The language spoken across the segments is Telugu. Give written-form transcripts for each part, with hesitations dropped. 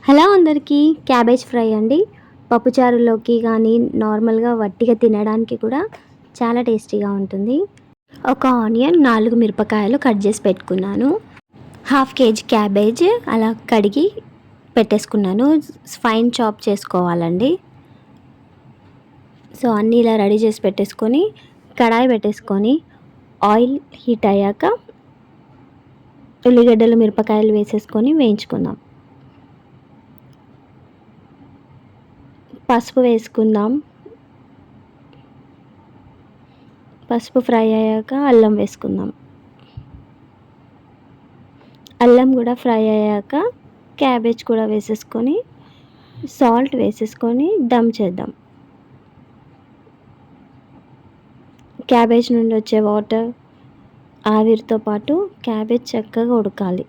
హలో అందరికీ, క్యాబేజ్ ఫ్రై అండి. పప్పుచారులోకి కానీ నార్మల్గా వట్టిగా తినడానికి కూడా చాలా టేస్టీగా ఉంటుంది. ఒక ఆనియన్, 4 మిరపకాయలు కట్ చేసి పెట్టుకున్నాను. హాఫ్ కేజీ క్యాబేజ్ అలా కడిగి పెట్టేసుకున్నాను. ఫైన్ చాప్ చేసుకోవాలండి. సో అన్నీ ఇలా రెడీ చేసి పెట్టేసుకొని కడాయి పెట్టేసుకొని ఆయిల్ హీట్ అయ్యాక ఉల్లిగడ్డలు, మిరపకాయలు వేసేసుకొని వేయించుకుందాం. పసుపు వేసుకుందాం. పసుపు ఫ్రై అయ్యాక అల్లం వేసుకుందాం. అల్లం కూడా ఫ్రై అయ్యాక క్యాబేజ్ కూడా వేసేసుకొని సాల్ట్ వేసేసుకొని దమ్ చేద్దాం. క్యాబేజ్ నుండి వచ్చే వాటర్ ఆవిరితో పాటు క్యాబేజ్ చక్కగా ఉడకాలి.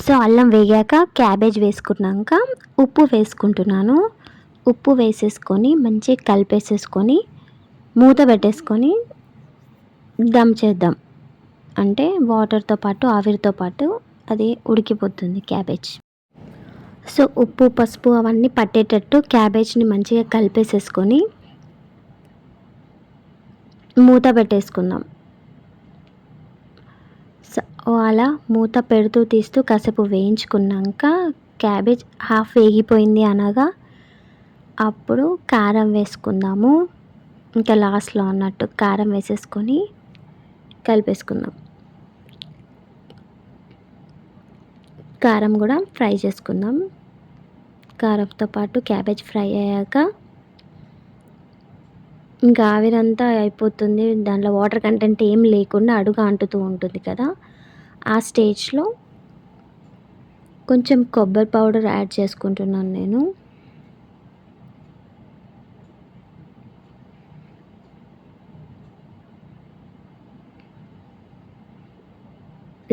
సో అల్లం వేగాక క్యాబేజ్ వేసుకున్నాక ఉప్పు వేసుకుంటున్నాను. ఉప్పు వేసేసుకొని మంచిగా కలిపేసేసుకొని మూత పెట్టేసుకొని దమ్ చేద్దాం. అంటే వాటర్తో పాటు ఆవిరితో పాటు అది ఉడికిపోతుంది క్యాబేజ్. సో ఉప్పు, పసుపు అవన్నీ పట్టేటట్టు క్యాబేజ్ని మంచిగా కలిపేసేసుకొని మూత పెట్టేసుకుందాం. అలా మూత పెడుతూ తీస్తూ కాసేపు వేయించుకున్నాక క్యాబేజ్ హాఫ్ వేగిపోయింది అనగా అప్పుడు కారం వేసుకుందాము. ఇంకా లాస్ట్లో అన్నట్టు కారం వేసేసుకొని కలిపేసుకుందాం. కారం కూడా ఫ్రై చేసుకుందాం. కారంతో పాటు క్యాబేజ్ ఫ్రై అయ్యాక ఇంకా ఆవిరంతా అయిపోతుంది. దాంట్లో వాటర్ కంటెంట్ ఏం లేకుండా అడుగు అంటుతూ ఉంటుంది కదా, ఆ స్టేజ్లో కొంచెం కొబ్బరి పౌడర్ యాడ్ చేసుకుంటున్నాను నేను.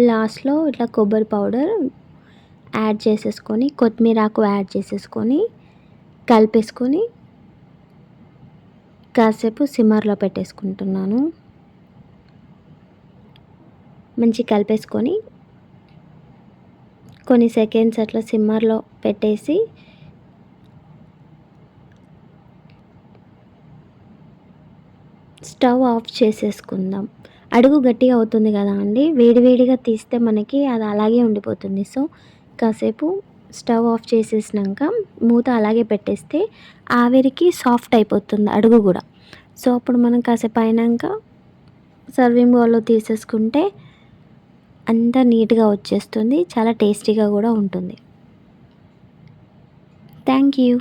లాస్ట్లో ఇట్లా కొబ్బరి పౌడర్ యాడ్ చేసేసుకొని కొత్తిమీర ఆకు యాడ్ చేసేసుకొని కలిపేసుకొని కాసేపు సిమ్మర్లో పెట్టేసుకుంటున్నాను. మంచి కలిపేసుకొని కొన్ని సెకండ్స్ అట్లా సిమ్మర్లో పెట్టేసి స్టవ్ ఆఫ్ చేసేసుకుందాం. అడుగు గట్టిగా అవుతుంది కదా అండి, వేడివేడిగా తీస్తే మనకి అది అలాగే ఉండిపోతుంది. సో కాసేపు స్టవ్ ఆఫ్ చేసేసినాక మూత అలాగే పెట్టేస్తే ఆవిరికి సాఫ్ట్ అయిపోతుంది అడుగు కూడా. సో అప్పుడు మనం కాసేపు అయినాక సర్వింగ్ బౌల్లో తీసేసుకుంటే అంతా నీట్గా వచ్చేస్తుంది. చాలా టేస్టీగా కూడా ఉంటుంది. Thank you.